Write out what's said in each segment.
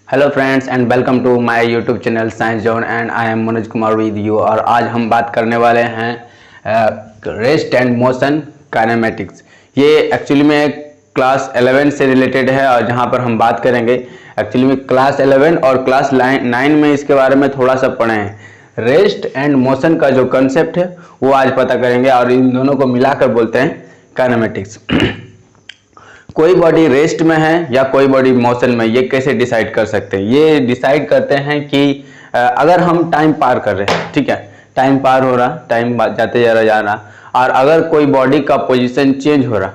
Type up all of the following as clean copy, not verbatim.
Hello friends and welcome to my YouTube channel science zone and I am Manoj Kumar with you. और आज हम बात करने वाले हैं रेस्ट एंड मोशन काइनेमेटिक्स। ये एक्चुअली में क्लास 11 से रिलेटेड है और जहाँ पर हम बात करेंगे एक्चुअली में क्लास 11 और क्लास 9 में इसके बारे में थोड़ा सा पढ़े हैं। रेस्ट एंड मोशन का जो कंसेप्ट है वो आज पता करेंगे और इन दोनों को मिलाकर बोलते हैं काइनेमेटिक्स। कोई बॉडी रेस्ट में है या कोई बॉडी मोशन में, ये कैसे डिसाइड कर सकते हैं? ये डिसाइड करते हैं कि अगर हम टाइम पार कर रहे हैं, ठीक है, टाइम पार हो रहा, टाइम जाते जा रहा, और अगर कोई बॉडी का पोजीशन चेंज हो रहा,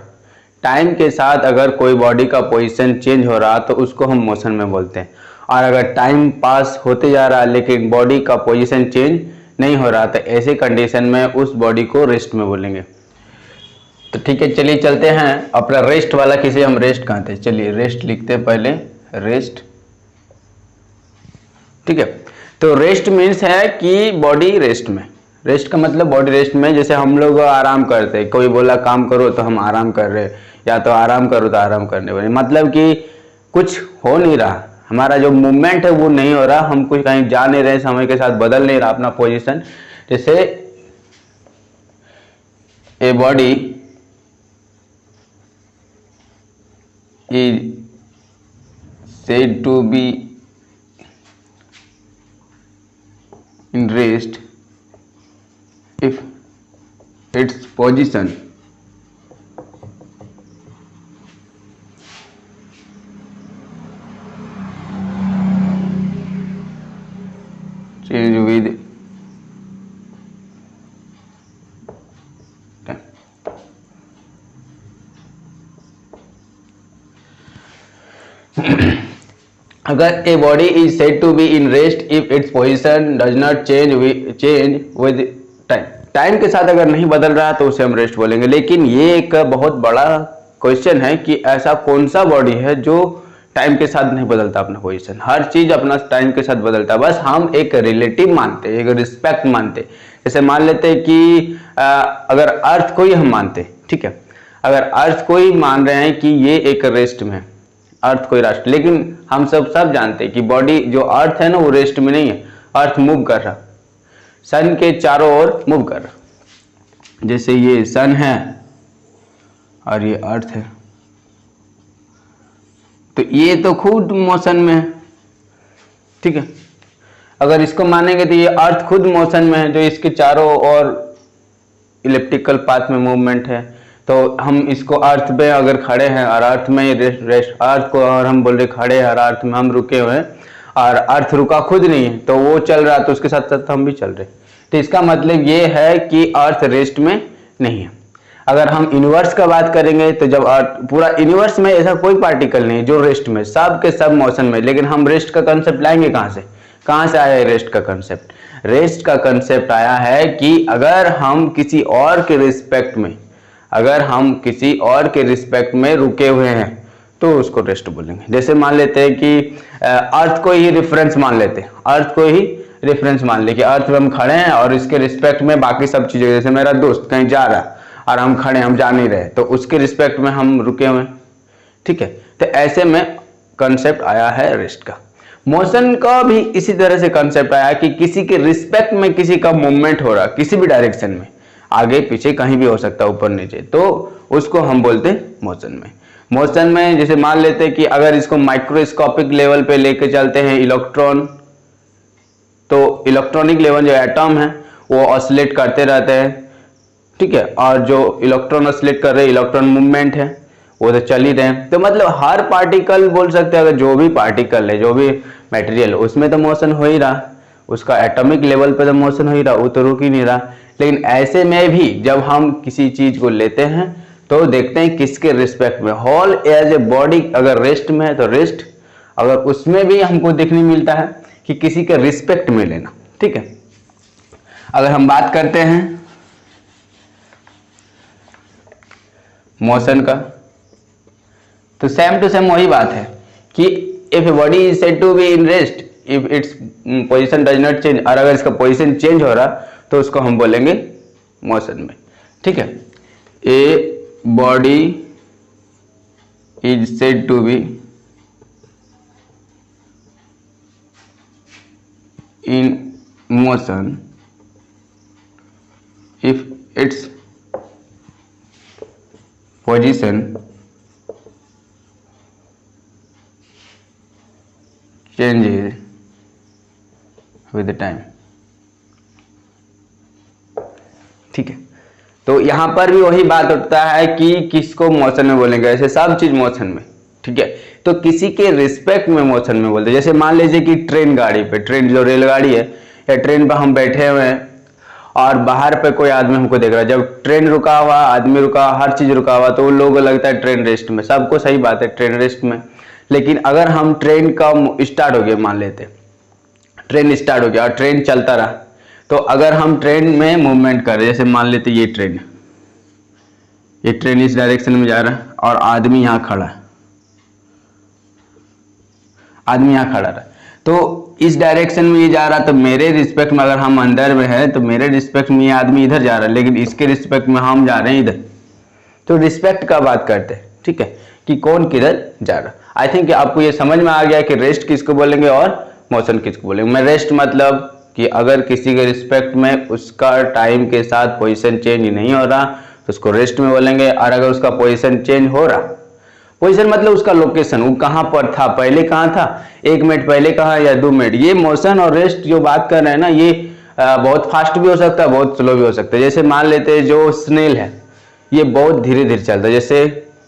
टाइम के साथ अगर कोई बॉडी का पोजीशन चेंज हो रहा तो उसको हम मोशन में बोलते हैं। और अगर टाइम पास होते जा रहा लेकिन बॉडी का पोजीशन चेंज नहीं हो रहा तो ऐसे कंडीशन में उस बॉडी को रेस्ट में बोलेंगे। तो ठीक है, चलिए चलते हैं अपना रेस्ट वाला, किसे हम रेस्ट कहते हैं। चलिए रेस्ट लिखते हैं पहले, रेस्ट, ठीक है। तो रेस्ट मीन्स है कि बॉडी रेस्ट में। रेस्ट का मतलब बॉडी रेस्ट में, जैसे हम लोग आराम करते हैं, कोई बोला काम करो तो हम आराम कर रहे हैं, या तो आराम करो तो आराम करने वाले, मतलब कि कुछ हो नहीं रहा, हमारा जो मूवमेंट है वो नहीं हो रहा, हम कुछ कहीं जा नहीं रहे, समय के साथ बदल नहीं रहा अपना पोजीशन। जैसे a body is said to be in rest if its position change with time। अगर a body is said to be in rest if its position does not change with time, time के साथ अगर नहीं बदल रहा तो उसे हम रेस्ट बोलेंगे। लेकिन ये एक बहुत बड़ा क्वेश्चन है कि ऐसा कौन सा बॉडी है जो टाइम के साथ नहीं बदलता अपना पोजीशन। हर चीज अपना टाइम के साथ बदलता है, बस हम एक रिलेटिव मानते हैं, एक रिस्पेक्ट मानते। जैसे मान लेते हैं कि अगर अर्थ को ही हम मानते, ठीक है, अगर अर्थ को ही मान रहे हैं कि ये एक रेस्ट में है, अर्थ कोई राष्ट्र, लेकिन हम सब जानते हैं कि बॉडी जो अर्थ है ना वो रेस्ट में नहीं है, अर्थ मूव कर रहा, सन के चारों ओर मूव कर रहा। जैसे ये सन है और ये अर्थ है, तो ये तो खुद मोशन में है, ठीक है। अगर इसको मानेंगे तो ये अर्थ खुद मोशन में है, जो इसके चारों ओर इलिप्टिकल पाथ में मूवमेंट है। तो हम इसको अर्थ पे अगर खड़े हैं और अर्थ में रेस्ट, अर्थ को और हम बोल रहे खड़े हैं और अर्थ में हम रुके हुए हैं और अर्थ रुका खुद नहीं है, तो वो चल रहा तो उसके साथ साथ हम भी चल रहे। तो इसका मतलब ये है कि अर्थ रेस्ट में नहीं है। अगर हम यूनिवर्स का बात करेंगे तो जब अर्थ पूरा यूनिवर्स में ऐसा कोई पार्टिकल नहीं जो रेस्ट में, सब के सब मोशन में, लेकिन हम रेस्ट का कंसेप्ट लाएंगे कहाँ से? कहाँ से आया है रेस्ट का कंसेप्ट? रेस्ट का कंसेप्ट आया है कि अगर हम किसी और के रिस्पेक्ट में, अगर हम किसी और के रिस्पेक्ट में रुके हुए हैं तो उसको रेस्ट बोलेंगे। जैसे मान लेते हैं कि अर्थ को ही रेफरेंस मान लेते हैं, अर्थ को ही रेफरेंस मान ले कि अर्थ में हम खड़े हैं और इसके रिस्पेक्ट में बाकी सब चीजें, जैसे मेरा दोस्त कहीं जा रहा है और हम खड़े, हम जा नहीं रहे, तो उसके रिस्पेक्ट में हम रुके हुए, ठीक है। तो ऐसे में कंसेप्ट आया है रेस्ट का। मोशन का भी इसी तरह से कंसेप्ट आया कि किसी के रिस्पेक्ट में किसी का मूवमेंट हो रहा, किसी भी डायरेक्शन में, आगे पीछे कहीं भी हो सकता है, ऊपर नीचे, तो उसको हम बोलते हैं मोशन में। मोशन में जैसे मान लेते हैं कि अगर इसको माइक्रोस्कोपिक लेवल पे लेके चलते हैं इलेक्ट्रॉन, तो इलेक्ट्रॉनिक लेवल जो एटम है वो ऑसिलेट करते रहते हैं, ठीक है, और जो इलेक्ट्रॉन ऑसिलेट कर रहे हैं, इलेक्ट्रॉन मूवमेंट है वो तो चल ही रहे हैं। तो मतलब हर पार्टिकल बोल सकते हैं, अगर जो भी पार्टिकल है, जो भी मटेरियल है, उसमें तो मोशन हो ही रहा, उसका एटॉमिक लेवल पे तो मोशन हो ही रहा, वो तो रुक ही नहीं रहा। लेकिन ऐसे में भी जब हम किसी चीज को लेते हैं तो देखते हैं किसके रिस्पेक्ट में, होल एज ए बॉडी अगर रेस्ट में है तो रेस्ट, अगर उसमें भी हमको देखने मिलता है कि किसी के रिस्पेक्ट में लेना, ठीक है। अगर हम बात करते हैं मोशन का, तो सेम टू सेम वही बात है कि if a body is said to be in rest if its position does not change, और अगर इसका पोजीशन चेंज हो रहा तो उसको हम बोलेंगे मोशन में, ठीक है। A body is said to be in motion if its position changes with the time। ठीक है, तो यहां पर भी वही बात उठता है कि किसको मोशन में बोलेंगे, ऐसे सब चीज मोशन में। ठीक है, तो किसी के रिस्पेक्ट में मोशन में बोलते हैं। जैसे मान लीजिए कि ट्रेन गाड़ी पे, ट्रेन जो रेलगाड़ी है या ट्रेन पर हम बैठे हुए हैं और बाहर पे कोई आदमी हमको देख रहा है, जब ट्रेन रुका हुआ, आदमी रुका, हर चीज रुका हुआ, तो उन लोगों को लगता है ट्रेन रेस्ट में, सबको सही बात है ट्रेन रेस्ट में। लेकिन अगर हम ट्रेन का स्टार्ट हो गया, मान लेते ट्रेन स्टार्ट हो गया और ट्रेन चलता रहा, तो अगर हम ट्रेन में मूवमेंट कर रहे, जैसे मान लेते ये ट्रेन इस डायरेक्शन में जा रहा है और आदमी यहाँ खड़ा है, आदमी यहाँ खड़ा रहा, तो इस डायरेक्शन में ये जा रहा, तो मेरे रिस्पेक्ट में अगर हम अंदर में है तो मेरे रिस्पेक्ट में ये आदमी इधर जा रहा है, लेकिन इसके रिस्पेक्ट में हम जा रहे हैं इधर। तो रिस्पेक्ट का बात करते हैं, ठीक है, कि कौन किधर जा रहा। आई थिंक आपको ये समझ में आ गया कि रेस्ट किसको बोलेंगे और मोशन किसको बोलेंगे। मैं रेस्ट मतलब कि अगर किसी के रिस्पेक्ट में उसका टाइम के साथ पोजीशन चेंज नहीं हो रहा तो उसको रेस्ट में बोलेंगे, और अगर उसका पोजीशन चेंज हो रहा, पोजीशन मतलब उसका लोकेशन, वो कहाँ पर था, पहले कहाँ था, 1 मिनट पहले कहाँ या 2 मिनट। ये मोशन और रेस्ट जो बात कर रहे हैं ना, ये बहुत फास्ट भी हो सकता है, बहुत स्लो भी हो सकता है। जैसे मान लेते हैं जो स्नेल है ये बहुत धीरे धीरे चलता है, जैसे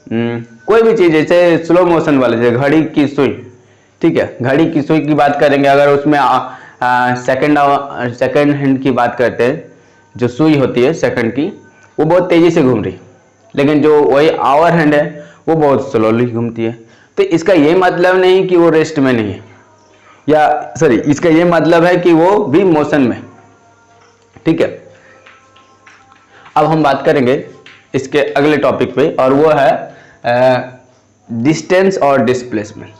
कोई भी चीज, जैसे स्लो मोशन वाले, जैसे घड़ी की सुई, ठीक है, घड़ी की सुई की बात करेंगे, अगर उसमें सेकंड हैंड की बात करते हैं, जो सुई होती है सेकंड की, वो बहुत तेजी से घूम रही, लेकिन जो वही आवर हैंड है वो बहुत स्लोली घूमती है। तो इसका ये मतलब नहीं कि वो रेस्ट में नहीं है, या सॉरी, इसका ये मतलब है कि वो भी मोशन में। ठीक है, अब हम बात करेंगे इसके अगले टॉपिक पे, और वो है डिस्टेंस और डिस्प्लेसमेंट।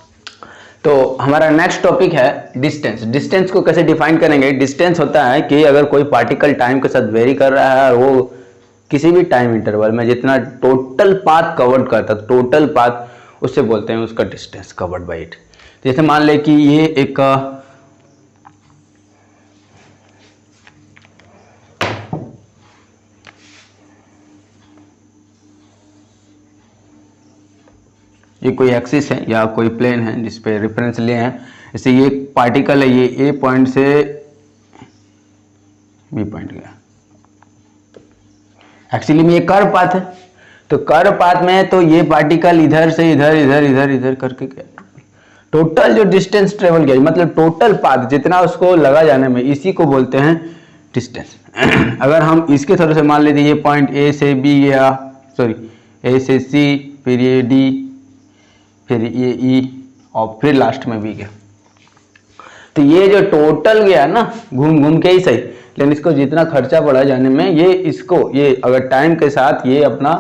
तो हमारा नेक्स्ट टॉपिक है डिस्टेंस। डिस्टेंस को कैसे डिफाइन करेंगे? डिस्टेंस होता है कि अगर कोई पार्टिकल टाइम के साथ वेरी कर रहा है और वो किसी भी टाइम इंटरवल में जितना टोटल पाथ कवर्ड करता है, टोटल पाथ, उससे बोलते हैं उसका डिस्टेंस कवर्ड बाय इट। जैसे मान ले कि ये एक ये कोई एक्सिस है या कोई प्लेन है जिस पे रेफरेंस लिए हैं, जैसे ये पार्टिकल है, ये ए पॉइंट से बी पॉइंट गया। एक्चुअली में ये कर्व पाथ है, तो कर्व पाथ में तो ये पार्टिकल इधर से इधर इधर इधर इधर करके गया। टोटल जो डिस्टेंस ट्रेवल किया, मतलब टोटल पाथ जितना उसको लगा जाने में, इसी को बोलते हैं डिस्टेंस। अगर हम इसके थ्रू से मान लेते ये पॉइंट ए से बी गया, सॉरी ए से सी, फिर ये डी, फिर ये ई, और फिर लास्ट में बी गया, तो ये जो टोटल गया ना, घूम घूम के ही सही, लेकिन इसको जितना खर्चा पड़ा जाने में, ये इसको, ये अगर टाइम के साथ, ये अपना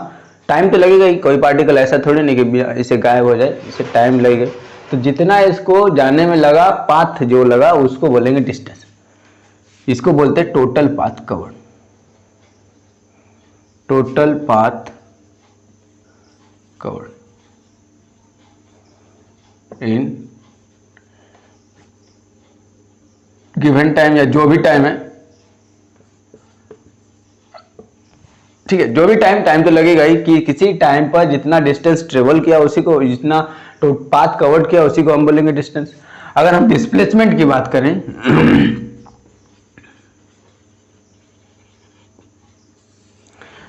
टाइम तो लगेगा ही, कोई पार्टिकल ऐसा थोड़ी नहीं कि इसे गायब हो जाए, इसे टाइम लगेगा। तो जितना इसको जाने में लगा, पाथ जो लगा, उसको बोलेंगे डिस्टेंस। इसको बोलते हैं total path covered, total path covered in given time, या जो भी टाइम है, ठीक है, जो भी टाइम तो लगेगा ही, कि किसी टाइम पर जितना डिस्टेंस ट्रेवल किया उसी को, जितना तो पाथ कवर्ड किया उसी को हम बोलेंगे डिस्टेंस। अगर हम डिस्प्लेसमेंट की बात करें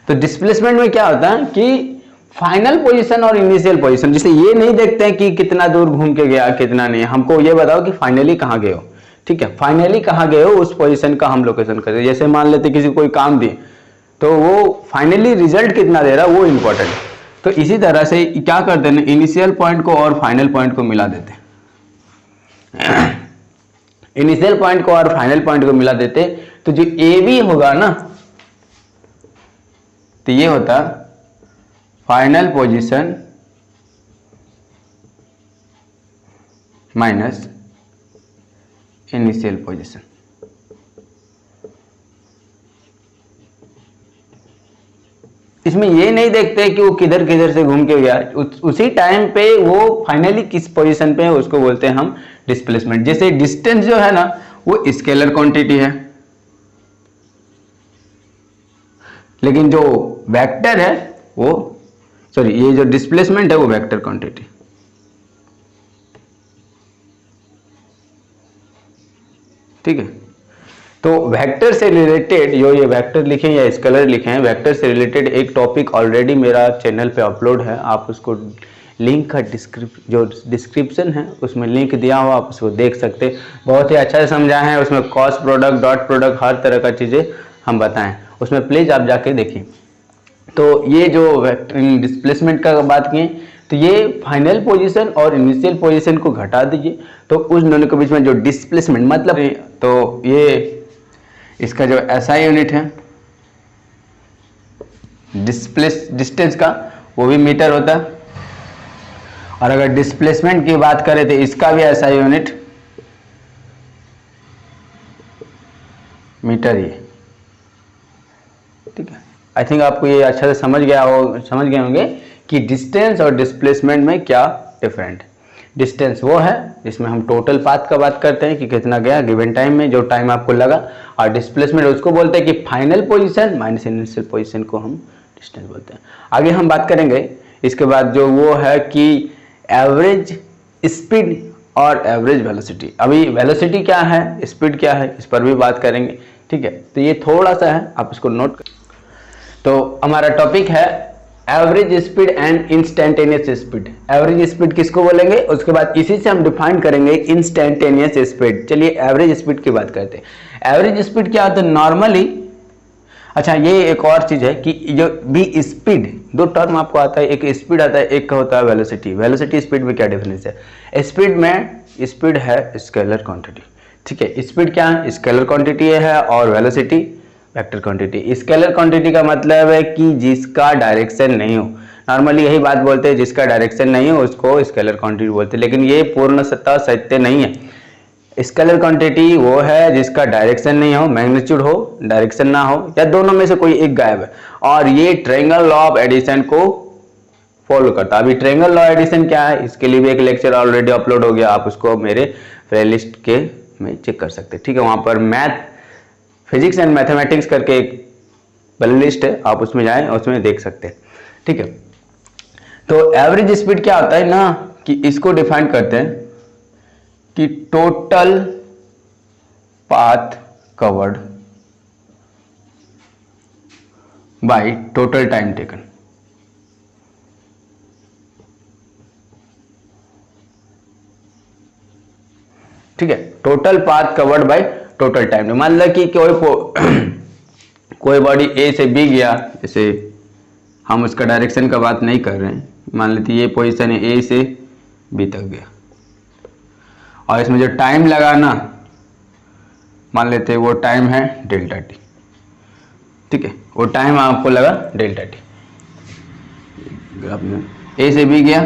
तो डिस्प्लेसमेंट में क्या होता है कि फाइनल पोजीशन और इनिशियल पोजीशन, जैसे ये नहीं देखते हैं कि कितना दूर घूम के गया कितना नहीं, हमको ये बताओ कि फाइनली कहाँ गए हो। ठीक है, फाइनली कहाँ गए हो, उस पोजीशन का हम लोकेशन करते हैं। जैसे मान लेते किसी को कोई काम दिए, तो वो फाइनली रिजल्ट कितना दे रहा है वो इंपॉर्टेंट है। तो इसी तरह से क्या करते हैं, इनिशियल पॉइंट को और फाइनल पॉइंट को मिला देते हैं। इनिशियल पॉइंट को और फाइनल पॉइंट को मिला देते, तो जो ए बी होगा ना, तो ये होता final position minus initial position. इसमें ये नहीं देखते कि वो किधर किधर से घूम के गया, उसी टाइम पे वो फाइनली किस पोजीशन पे है उसको बोलते हैं हम डिस्प्लेसमेंट। जैसे डिस्टेंस जो है ना, वो स्केलर क्वांटिटी है, लेकिन जो वेक्टर है वो ये जो डिस्प्लेसमेंट है वो वेक्टर क्वांटिटी। ठीक है, तो वेक्टर से रिलेटेड जो ये वेक्टर लिखे या स्केलर लिखे हैं, वेक्टर से रिलेटेड एक टॉपिक ऑलरेडी मेरा चैनल पे अपलोड है, आप उसको लिंक का डिस्क्रिप्शन है उसमें लिंक दिया हुआ, आप उसको देख सकते। बहुत ही अच्छा से समझा है, उसमें कॉस्ट प्रोडक्ट, डॉट प्रोडक्ट, हर तरह का चीज़ें हम बताएं, उसमें प्लीज़ आप जाके देखिए। तो ये जो डिस्प्लेसमेंट का बात किए, तो ये फाइनल पोजीशन और इनिशियल पोजीशन को घटा दीजिए, तो उस दोनों के बीच में जो डिस्प्लेसमेंट मतलब, तो ये इसका जो SI यूनिट है डिस्टेंस का, वो भी मीटर होता है। और अगर डिस्प्लेसमेंट की बात करें तो इसका भी SI यूनिट मीटर ही है। ठीक है, आई थिंक आपको ये अच्छा से समझ गए होंगे कि डिस्टेंस और डिस्प्लेसमेंट में क्या डिफरेंट है। डिस्टेंस वो है जिसमें हम टोटल पाथ का बात करते हैं कि कितना गया गिवन टाइम में, जो टाइम आपको लगा, और डिस्प्लेसमेंट उसको बोलते हैं कि final position minus initial position को हम डिस्टेंस बोलते हैं। आगे हम बात करेंगे इसके बाद जो वो है कि एवरेज स्पीड और एवरेज वेलोसिटी। अभी वेलोसिटी क्या है, स्पीड क्या है, इस पर भी बात करेंगे। ठीक है, तो ये थोड़ा सा है, आप इसको नोट करें। तो हमारा टॉपिक है average speed and instantaneous speed. Average speed किसको बोलेंगे, उसके बाद इसी से हम डिफाइन करेंगे इंस्टेंटेनियस स्पीड। चलिए एवरेज स्पीड की बात करते हैं। एवरेज स्पीड क्या होता है नॉर्मली। अच्छा, ये एक और चीज है कि जो भी स्पीड, दो टर्म आपको आता है, एक स्पीड आता है, एक का होता है वेलोसिटी। वेलोसिटी स्पीड में क्या डिफरेंस है? स्पीड में, स्पीड है स्केलर क्वांटिटी। ठीक है, स्पीड क्या है, स्केलर क्वांटिटी है, और velocity vector quantity. Scalar quantity का मतलब है कि जिसका डायरेक्शन नहीं हो, नॉर्मली यही बात बोलते हैं, जिसका डायरेक्शन नहीं हो उसको स्केलर क्वांटिटी बोलते हैं, लेकिन ये पूर्णतः सत्य नहीं है। स्केलर क्वांटिटी वो है जिसका डायरेक्शन नहीं हो, मैग्नीट्यूड हो, डायरेक्शन ना हो, या दोनों में से कोई एक गायब है, और ये ट्रायंगल लॉ ऑफ एडिशन को फॉलो करता है। अभी ट्रायंगल लॉ एडिशन क्या है, इसके लिए भी एक लेक्चर ऑलरेडी अपलोड हो गया, आप उसको मेरे प्लेलिस्ट के में चेक कर सकते हैं। ठीक है, वहां पर मैथ, फिजिक्स एंड मैथमेटिक्स करके एक प्लेलिस्ट है, आप उसमें जाएं और उसमें देख सकते हैं। ठीक है, तो एवरेज स्पीड क्या होता है ना, कि इसको डिफाइन करते हैं कि total path covered by total time taken. ठीक है, total path covered by total time. मान लो कि कोई बॉडी ए से बी गया, जैसे हम उसका डायरेक्शन का बात नहीं कर रहे हैं, मान लेते ये पोजीशन है, ए से बी तक गया, और इसमें जो टाइम लगा ना, मान लेते वो टाइम है डेल्टा टी। ठीक है, वो टाइम आपको लगा डेल्टा टी। ए से बी गया,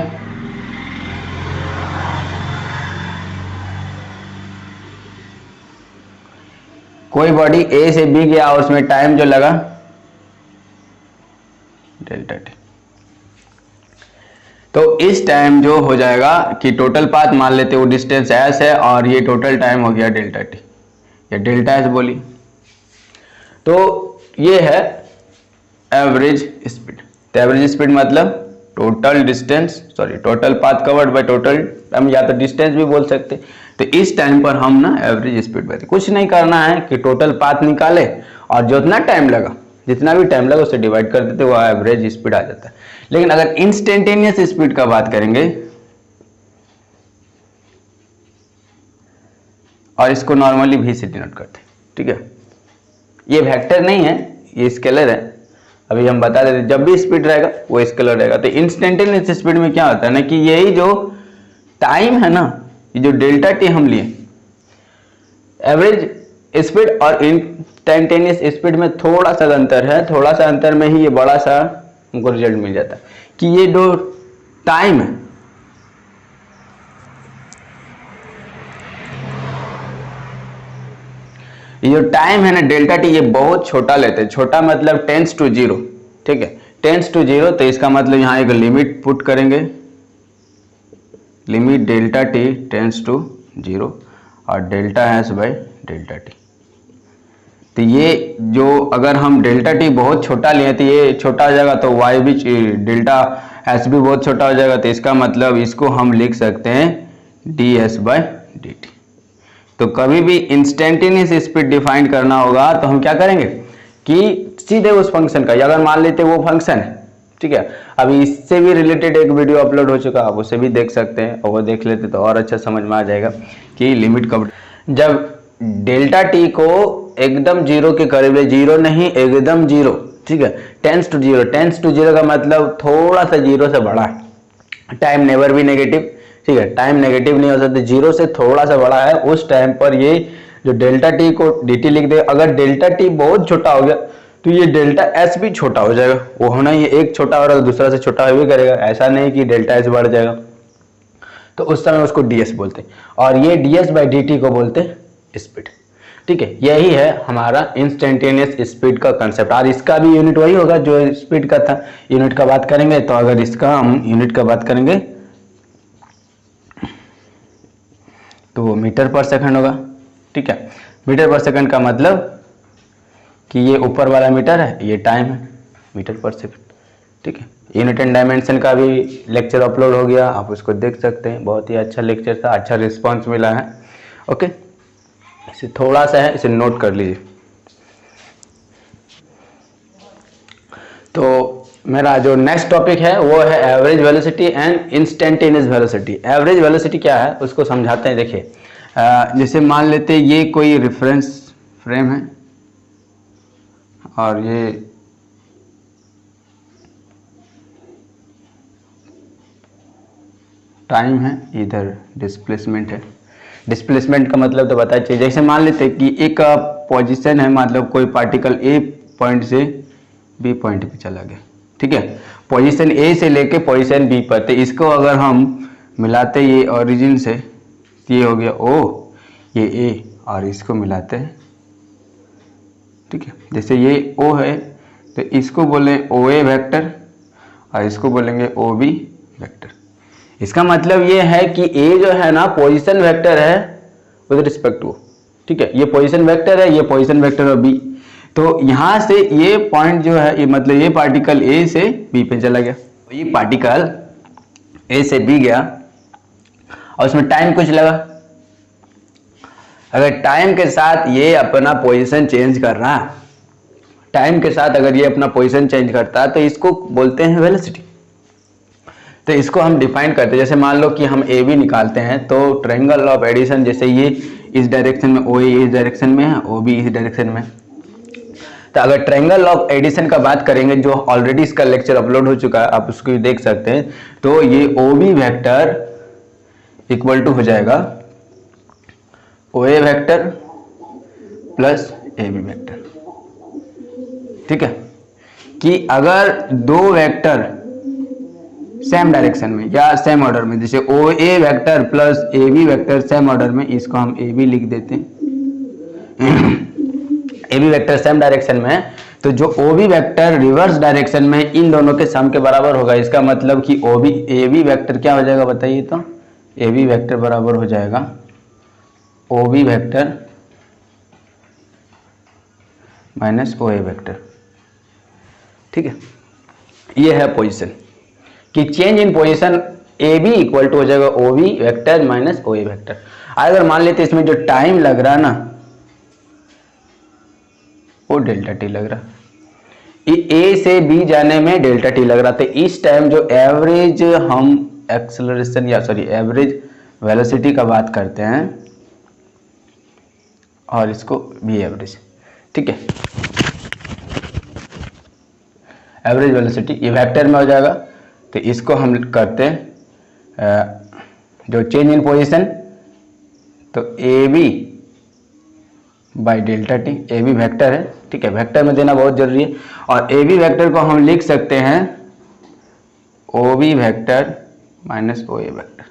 कोई बॉडी ए से बी गया, उसमें टाइम जो लगा डेल्टा टी। तो इस टाइम जो हो जाएगा कि टोटल पाथ मान लेते वो डिस्टेंस एस है, और ये टोटल टाइम हो गया डेल्टा टी, या डेल्टा एस बोली। तो ये है एवरेज स्पीड। तो एवरेज स्पीड मतलब total distance, total path covered by total, हम या तो डिस्टेंस भी बोल सकते। तो इस टाइम पर हम ना एवरेज स्पीड बताते। कुछ नहीं करना है कि टोटल पाथ निकाले और जितना टाइम लगा, जितना भी टाइम लगा उसे डिवाइड कर देते, वो एवरेज स्पीड आ जाता है। लेकिन अगर इंस्टेंटेनियस स्पीड का बात करेंगे, और इसको नॉर्मली भी से डिनोट करते हैं। ठीक है, ये वेक्टर नहीं है, ये स्केलर है। अभी हम बता देते, जब भी स्पीड रहेगा वो स्केलर रहेगा। तो इंस्टेंटेनियस स्पीड में क्या होता है ना, कि यही जो टाइम है ना, ये जो डेल्टा टी हम लिए, एवरेज स्पीड और इंस्टेंटेनियस स्पीड में थोड़ा सा अंतर है, थोड़ा सा अंतर में ही ये बड़ा सा हमको रिजल्ट मिल जाता है कि ये जो टाइम है, ये जो टाइम है ना डेल्टा टी, ये बहुत छोटा लेते हैं। छोटा मतलब टेंस टू जीरो। ठीक है, टेंस टू जीरो, तो इसका मतलब यहां एक लिमिट पुट करेंगे, limit delta T tends to zero, और delta S by delta T. तो ये जो अगर हम डेल्टा टी बहुत छोटा लिए तो ये छोटा हो जाएगा, तो वाई भी डेल्टा एस भी बहुत छोटा हो जाएगा, तो इसका मतलब इसको हम लिख सकते हैं D S by D T. तो कभी भी इंस्टेंटेनियस स्पीड डिफाइन करना होगा तो हम क्या करेंगे कि सीधे उस फंक्शन का, अगर मान लेते वो फंक्शन है, ठीक है, अभी इससे भी रिलेटेड एक वीडियो अपलोड हो चुका, आप उसे भी देख सकते हैं, और वो देख लेते तो और अच्छा समझ में आ जाएगा कि लिमिट कब, जब डेल्टा टी को एकदम जीरो के करीब है, जीरो नहीं एकदम जीरो, ठीक है, tends to zero, tends to zero का मतलब थोड़ा सा जीरो से बड़ा है, टाइम नेवर भी नेगेटिव, ठीक है, टाइम नेगेटिव नहीं हो सकता, जीरो से थोड़ा सा बड़ा है, उस टाइम पर ये जो डेल्टा टी को डी टी लिख दे, अगर डेल्टा टी बहुत छोटा हो गया तो ये डेल्टा एस भी छोटा हो जाएगा, वो होना ये एक छोटा हो रहा है दूसरा से छोटा भी करेगा, ऐसा नहीं कि डेल्टा एस बढ़ जाएगा, तो उस समय उसको डीएस बोलते हैं, और ये डीएस बाई डी टी को बोलते हैं स्पीड, ठीक है। यही है हमारा इंस्टेंटेनियस स्पीड का कंसेप्ट, और इसका भी यूनिट वही होगा जो स्पीड का था। यूनिट का बात करेंगे तो अगर इसका हम यूनिट का बात करेंगे तो वो मीटर पर सेकंड होगा, ठीक है। मीटर पर सेकंड का मतलब कि ये ऊपर वाला मीटर है, ये टाइम है, मीटर पर सेकंड, ठीक है। यूनिट एंड डायमेंशन का भी लेक्चर अपलोड हो गया, आप उसको देख सकते हैं, बहुत ही अच्छा लेक्चर था, अच्छा रिस्पांस मिला है, ओके। इसे थोड़ा सा है, इसे नोट कर लीजिए। तो मेरा जो नेक्स्ट टॉपिक है वो है average velocity and instantaneous velocity. Average velocity क्या है उसको समझाते हैं। देखिए जैसे मान लेते हैं ये कोई रेफरेंस फ्रेम है और ये टाइम है, इधर डिस्प्लेसमेंट है। डिस्प्लेसमेंट का मतलब तो पता चाहिए। जैसे मान लेते हैं कि एक पोजीशन है, मतलब कोई पार्टिकल ए पॉइंट से बी पॉइंट पे चला गया, ठीक है, पोजीशन ए से लेके पोजीशन बी पर, तो इसको अगर हम मिलाते ये ओरिजिन से, ये हो गया ओ, ये ए, और इसको मिलाते हैं, ठीक है, जैसे ये ओ है तो इसको बोले ओ ए वेक्टर और इसको बोलेंगे ओ बी वेक्टर। इसका मतलब ये है कि ए जो है ना पोजीशन वेक्टर है विद रिस्पेक्ट टू, ठीक है, ये पोजीशन वेक्टर है, ये पोजीशन वेक्टर है बी। तो यहां से ये पॉइंट जो है, ये मतलब ये पार्टिकल ए से बी पे चला गया, तो ये पार्टिकल ए से बी गया और उसमें टाइम कुछ लगा। अगर टाइम के साथ ये अपना पोजीशन चेंज कर रहा है, टाइम के साथ अगर ये अपना पोजीशन चेंज करता है तो इसको बोलते हैं वेलोसिटी। तो इसको हम डिफाइन करते हैं। जैसे मान लो कि हम ए बी निकालते हैं तो ट्रायंगल ऑफ एडिशन, जैसे ये इस डायरेक्शन में, ओ ए इस डायरेक्शन में है, ओ बी इस डायरेक्शन में। तो अगर ट्रायंगल ऑफ एडिशन का बात करेंगे, जो ऑलरेडी इसका लेक्चर अपलोड हो चुका है, आप उसको देख सकते हैं, तो ये O B vector equal to हो जाएगा O A vector plus A B vector, ठीक है। कि अगर दो वेक्टर सेम डायरेक्शन में या सेम ऑर्डर में, जैसे O A vector plus A B vector same order में, इसको हम ए बी लिख देते हैं। A B vector same direction में है तो जो O B vector reverse direction में इन दोनों के सम के बराबर होगा। इसका मतलब कि O B A B vector क्या हो जाएगा बताइए, तो ए बी वेक्टर बराबर हो जाएगा O B vector minus O A vector, ठीक है। ये है पोजीशन कि change in position A B equal to हो जाएगा O B vector minus O A vector. अगर मान लेते इसमें जो टाइम लग रहा है ना वो डेल्टा टी लग रहा, ए से बी जाने में डेल्टा टी लग रहा, तो इस टाइम जो एवरेज हम एक्सेलरेशन या सॉरी एवरेज वेलोसिटी का बात करते हैं और इसको बी एवरेज, ठीक है, एवरेज वेलोसिटी ये वेक्टर में हो जाएगा। तो इसको हम करते हैं जो चेंज इन पोजीशन, तो A B by delta T, A B vector है, ठीक है, वेक्टर में देना बहुत जरूरी है। और ए बी वेक्टर को हम लिख सकते हैं ओ B vector minus O A vector,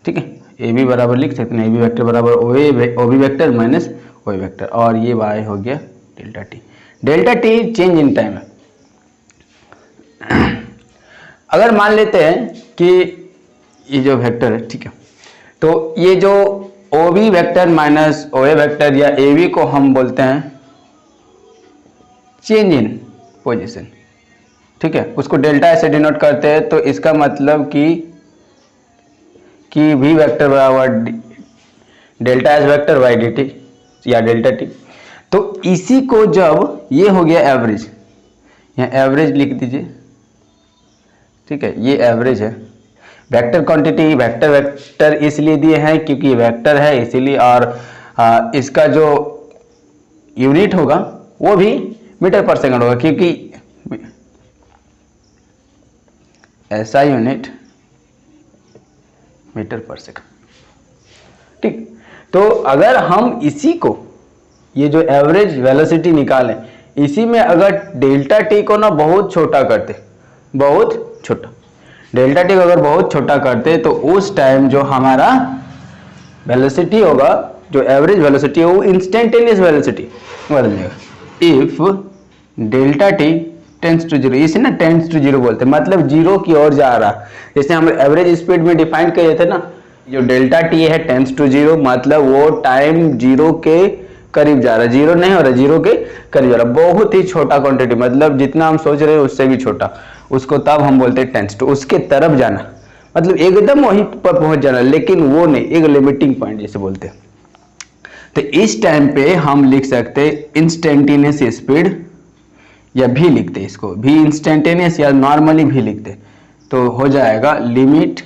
ठीक है, ए बी बराबर लिख सकते हैं ए बी वेक्टर बराबर ओ B vector minus O A vector, और ये वाई हो गया delta T. Delta T change in time है। अगर मान लेते हैं कि ये जो वेक्टर है, ठीक है, तो ये जो O B vector minus O A vector या ए वी को हम बोलते हैं चेंज इन पोजीशन, ठीक है, उसको डेल्टा ऐसे डिनोट करते हैं। तो इसका मतलब कि वी वेक्टर बराबर delta S vector by D T या डेल्टा टी। तो इसी को जब ये हो गया एवरेज, यहाँ एवरेज लिख दीजिए, ठीक है, ये एवरेज है। वेक्टर क्वांटिटी वेक्टर वेक्टर इसलिए दिए हैं क्योंकि वेक्टर है इसीलिए, और इसका जो यूनिट होगा वो भी मीटर पर सेकंड होगा क्योंकि ऐसा यूनिट मीटर पर सेकंड, ठीक। तो अगर हम इसी को, ये जो एवरेज वेलोसिटी निकालें, इसी में अगर डेल्टा टी को ना बहुत छोटा करते, बहुत छोटा, डेल्टा टी को अगर बहुत छोटा करते तो उस टाइम जो हमारा वेलोसिटी होगा, जो एवरेज वेलोसिटी है, वो इंस्टेंटेनियस वेलोसिटी बदल जाएगा। If delta T tends to zero, इसे ना टेंस टू जीरो बोलते हैं, मतलब जीरो की ओर जा रहा। जैसे हम एवरेज स्पीड में डिफाइन किए थे ना, जो डेल्टा टी है टेंस टू जीरो, मतलब वो टाइम जीरो के करीब जा रहा है, जीरो नहीं हो रहा, जीरो के करीब जा रहा, बहुत ही छोटा क्वांटिटी, मतलब जितना हम सोच रहे हैं उससे भी छोटा, उसको तब हम बोलते हैं टेंस टू, उसके तरफ जाना, मतलब एकदम वहीं पर पहुंच जाना, लेकिन वो नहीं, एक लिमिटिंग पॉइंट जैसे बोलते हैं। तो इस टाइम पे हम लिख सकते इंस्टेंटेनियस स्पीड, या भी लिखते इसको भी इंस्टेंटेनियस, या नॉर्मली भी लिखते, तो हो जाएगा limit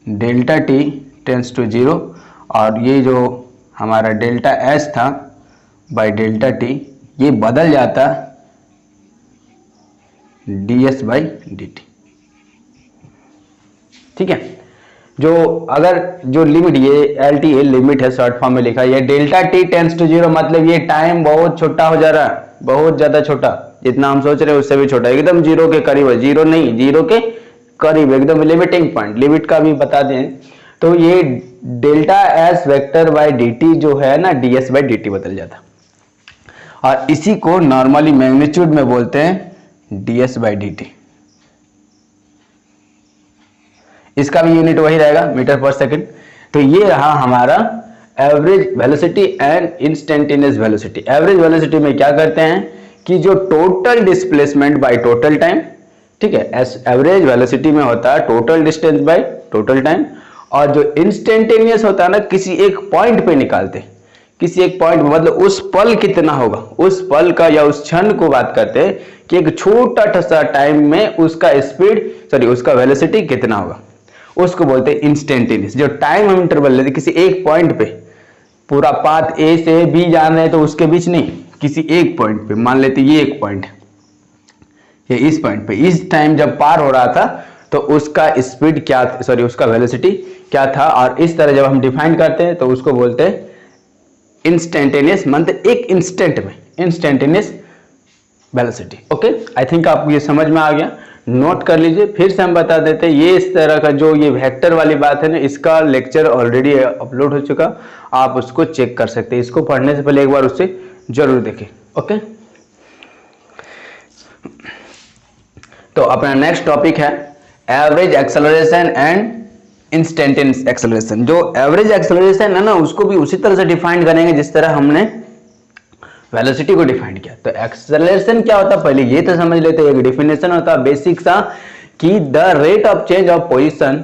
delta T tends to zero, और ये जो हमारा डेल्टा एस था बाय डेल्टा टी, ये बदल जाता D S by D T, ठीक है। जो अगर जो लिमिट, ये एल टी ए लिमिट है, शॉर्ट फॉर्म में लिखा है, ये delta T tends to zero, मतलब ये टाइम बहुत छोटा हो जा रहा है, बहुत ज्यादा छोटा, जितना हम सोच रहे हैं उससे भी छोटा, एकदम जीरो के करीब है, जीरो नहीं, जीरो के करीब, एकदम लिमिटिंग पॉइंट, लिमिट का भी बता दें। तो ये delta S vector by D T जो है ना, D S by D T बदल जाता, और इसी को नॉर्मली मैग्नीट्यूड में बोलते हैं D S by D T. इसका भी यूनिट वही रहेगा, मीटर पर सेकंड। तो ये रहा हमारा average velocity and instantaneous velocity. Average velocity में क्या करते हैं कि जो total displacement by total time, ठीक है, एवरेज वेलोसिटी में होता है total distance by total time, और जो इंस्टेंटेनियस होता है ना, किसी एक पॉइंट पे निकालते, किसी एक पॉइंट, मतलब उस पल कितना होगा, उस पल का या उस क्षण को बात करते हैं कि एक छोटा सा टाइम में उसका स्पीड, सॉरी उसका वेलोसिटी कितना होगा, उसको बोलते हैं इंस्टेंटेनियस। जो टाइम हम इंटरवल लेते किसी एक पॉइंट पे, पूरा पाथ ए से बी जान रहे हैं तो उसके बीच नहीं, किसी एक पॉइंट पे, मान लेते ये एक पॉइंट है, ये इस पॉइंट पे इस टाइम जब पार हो रहा था तो उसका स्पीड क्या, सॉरी उसका वेलोसिटी क्या था, और इस तरह जब हम डिफाइन करते हैं तो उसको बोलते हैं इंस्टेंटेनियस, मतलब एक इंस्टेंट में instantaneous velocity. Okay, I think आपको ये समझ में आ गया, नोट कर लीजिए। फिर से हम बता देते हैं, ये इस तरह का जो ये वेक्टर वाली बात है ना, इसका लेक्चर ऑलरेडी अपलोड हो चुका, आप उसको चेक कर सकते हैं, इसको पढ़ने से पहले एक बार उससे जरूर देखें। ओके, तो अपना नेक्स्ट टॉपिक है average acceleration and instantaneous acceleration. जो एवरेज एक्सेलरेशन है ना, उसको भी उसी तरह से डिफाइन करेंगे जिस तरह हमने वेलोसिटी को डिफाइन किया। तो एक्सेलरेशन क्या होता है पहले ये तो समझ लेते हैं। एक डिफिनेशन होता है बेसिक सा कि the rate of change of position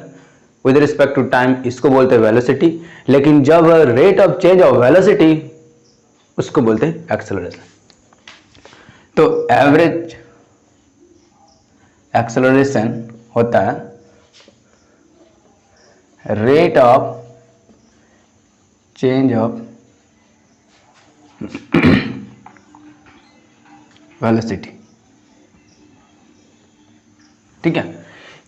with respect to time, इसको बोलते हैं वेलोसिटी। लेकिन जब rate of change of velocity, उसको बोलते हैं एक्सेलरेशन। तो एवरेज एक्सेलरेशन होता है rate of change of velocity. ठीक है,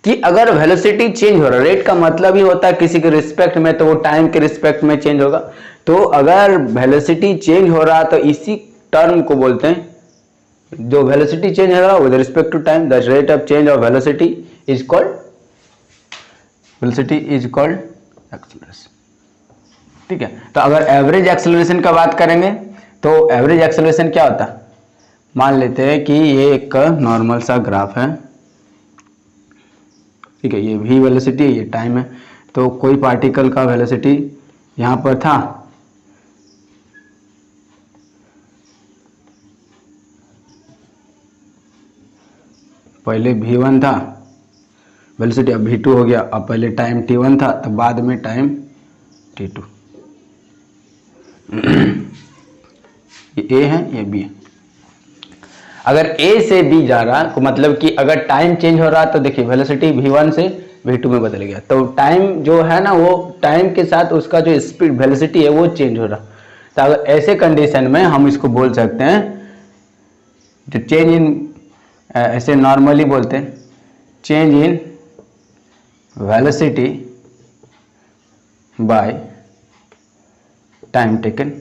कि अगर वेलोसिटी चेंज हो रहा है, रेट का मतलब ही होता है किसी के रिस्पेक्ट में, तो वो टाइम के रिस्पेक्ट में चेंज होगा। तो अगर वेलोसिटी चेंज हो रहा तो इसी टर्म को बोलते हैं, जो वेलोसिटी चेंज हो रहा है with respect to time, the rate of change of velocity is called acceleration. ठीक है, तो अगर एवरेज एक्सेलरेशन का बात करेंगे तो एवरेज एक्सेलरेशन क्या होता है, मान लेते हैं कि ये एक नॉर्मल सा ग्राफ है। ठीक है, ये v वेलोसिटी है, ये टाइम है। तो कोई पार्टिकल का वेलोसिटी यहाँ पर था, पहले v1 था वेलोसिटी, अब v2 हो गया। अब पहले टाइम t1 था तो बाद में टाइम t2। ये a है, ये b है। अगर a से b जा रहा तो मतलब कि अगर टाइम चेंज हो रहा तो देखिए वेलोसिटी v1 से v2 में बदल गया, तो टाइम जो है ना वो टाइम के साथ उसका जो स्पीड वेलोसिटी है वो चेंज हो रहा। तो अगर ऐसे कंडीशन में हम इसको बोल सकते हैं जो चेंज इन, ऐसे नॉर्मली बोलते हैं change in velocity by time taken.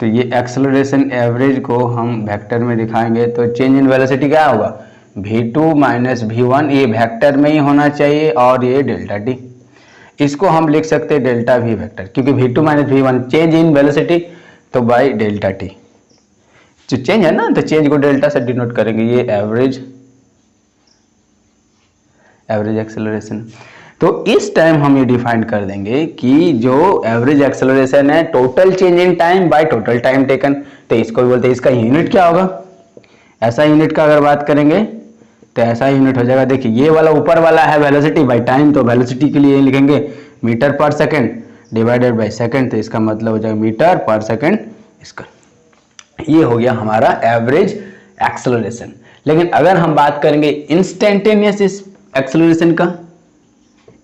तो ये एक्सेलरेशन एवरेज को हम वेक्टर में दिखाएंगे तो चेंज इन वेलोसिटी क्या होगा, v2 माइनस v1, ये वेक्टर में ही होना चाहिए और ये डेल्टा टी। इसको हम लिख सकते हैं डेल्टा v वेक्टर, क्योंकि v2 minus v1 change in velocity तो बाई डेल्टा टी। जो चेंज है ना तो चेंज को डेल्टा से डिनोट करेंगे, ये एवरेज एक्सेलरेशन। तो इस टाइम हम ये डिफाइन कर देंगे कि जो एवरेज एक्सेलरेशन है total change in time by total time taken. तो इसको भी बोलते हैं, इसका यूनिट क्या होगा, ऐसा यूनिट का अगर बात करेंगे तो ऐसा यूनिट हो जाएगा। देखिए ये वाला ऊपर वाला है वेलोसिटी बाय टाइम, तो वेलोसिटी के लिए लिखेंगे मीटर पर सेकंड डिवाइडेड बाय सेकंड, तो इसका मतलब हो जाएगा मीटर पर सेकंड स्क्वायर। ये हो गया हमारा एवरेज एक्सेलरेशन। लेकिन अगर हम बात करेंगे इंस्टेंटेनियस एक्सेलरेशन का,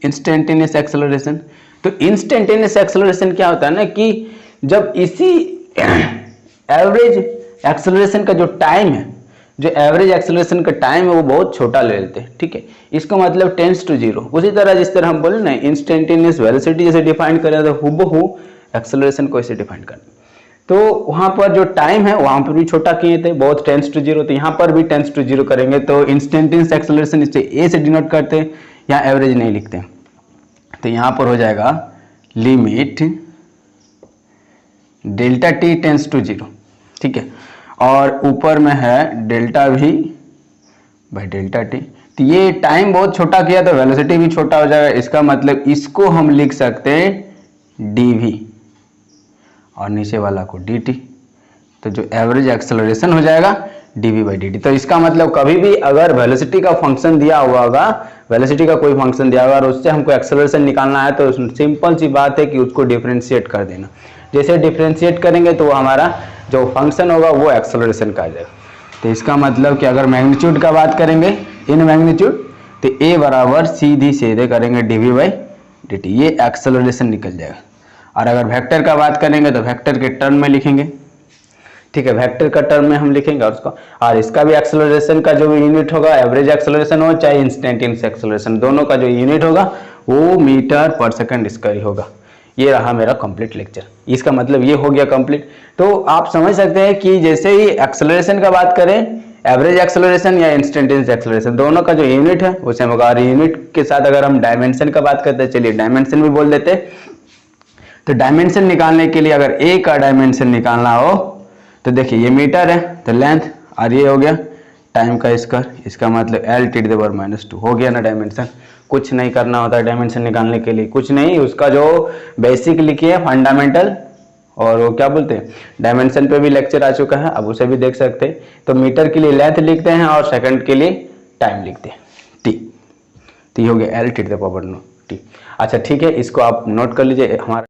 इंस्टेंटेनियस एक्सेलरेशन, तो इंस्टेंटेनियस एक्सेलरेशन क्या होता है ना कि जब इसी एवरेज एक्सेलरेशन का जो टाइम है, जो एवरेज एक्सेलरेशन का टाइम है वो बहुत छोटा ले लेते हैं, ठीक है। इसका मतलब टेंड्स टू जीरो। उसी तरह जिस तरह हम बोले ना इंस्टेंटेनियस वेलोसिटी जैसे डिफाइन करें तो हुबहू एक्सेलरेशन को ऐसे डिफाइन करें, तो वहां पर जो टाइम है वहां पर भी छोटा किए थे, बहुत टेंड्स टू जीरो, तो यहाँ पर भी टेंड्स टू जीरो करेंगे। तो इंस्टेंटेनियस एक्सेलरेशन इसे ए से डिनोट करते हैं, यहाँ एवरेज नहीं लिखते। तो यहाँ पर हो जाएगा limit delta T tends to zero, ठीक है, और ऊपर में है delta V by delta T. तो ये टाइम बहुत छोटा किया तो वेलोसिटी भी छोटा हो जाएगा, इसका मतलब इसको हम लिख सकते हैं dv और नीचे वाला को dt। तो जो एवरेज एक्सेलरेशन हो जाएगा dv बाई dt। तो इसका मतलब कभी भी अगर वेलोसिटी का फंक्शन दिया हुआ होगा, वेलोसिटी का कोई फंक्शन दिया होगा और उससे हमको एक्सेलरेशन निकालना है तो सिंपल सी बात है कि उसको डिफरेंशिएट कर देना। जैसे डिफरेंशिएट करेंगे तो हमारा जो फंक्शन होगा वो एक्सेलरेशन का आ जाएगा। तो इसका मतलब कि अगर मैग्नीट्यूड का बात करेंगे इन मैग्नीट्यूड, तो a बराबर सीधे सीधे करेंगे dv बाई dt, ये एक्सेलरेशन निकल जाएगा। और अगर वेक्टर का बात करेंगे तो वेक्टर के टर्म में लिखेंगे, ठीक है, वेक्टर का टर्म में हम लिखेंगे और उसको, और इसका भी एक्सेलरेशन का जो भी यूनिट होगा, एवरेज एक्सेलरेशन हो चाहे इंस्टेंटेनियस एक्सेलरेशन, दोनों का जो यूनिट होगा वो मीटर पर सेकंड स्क्वायर होगा। ये रहा मेरा कंप्लीट लेक्चर, इसका मतलब ये हो गया कंप्लीट। तो आप समझ सकते हैं कि जैसे ही एक्सेलरेशन का बात करें, एवरेज एक्सेलरेशन या इंस्टेंटेनियस एक्सेलरेशन, दोनों का जो यूनिट है वो सेम होगा। और यूनिट के साथ अगर हम डायमेंशन का बात करते हैं, चलिए डायमेंशन भी बोल देते हैं। तो डायमेंशन निकालने के लिए अगर ए का डायमेंशन निकालना हो तो देखिए ये मीटर है तो लेंथ, और ये हो गया टाइम का स्क्वायर, इसका मतलब l⁻⁻2 हो गया ना डायमेंशन। कुछ नहीं करना होता है डायमेंशन निकालने के लिए, कुछ नहीं, उसका जो बेसिक लिखिए फंडामेंटल, और वो क्या बोलते हैं डायमेंशन पे भी लेक्चर आ चुका है, अब उसे भी देख सकते हैं। तो मीटर के लिए लेंथ लिखते हैं और सेकंड के लिए टाइम लिखते हैं t। तो ये हो गया l⁻⁻9t। अच्छा ठीक है, इसको आप नोट कर लीजिए। हमारा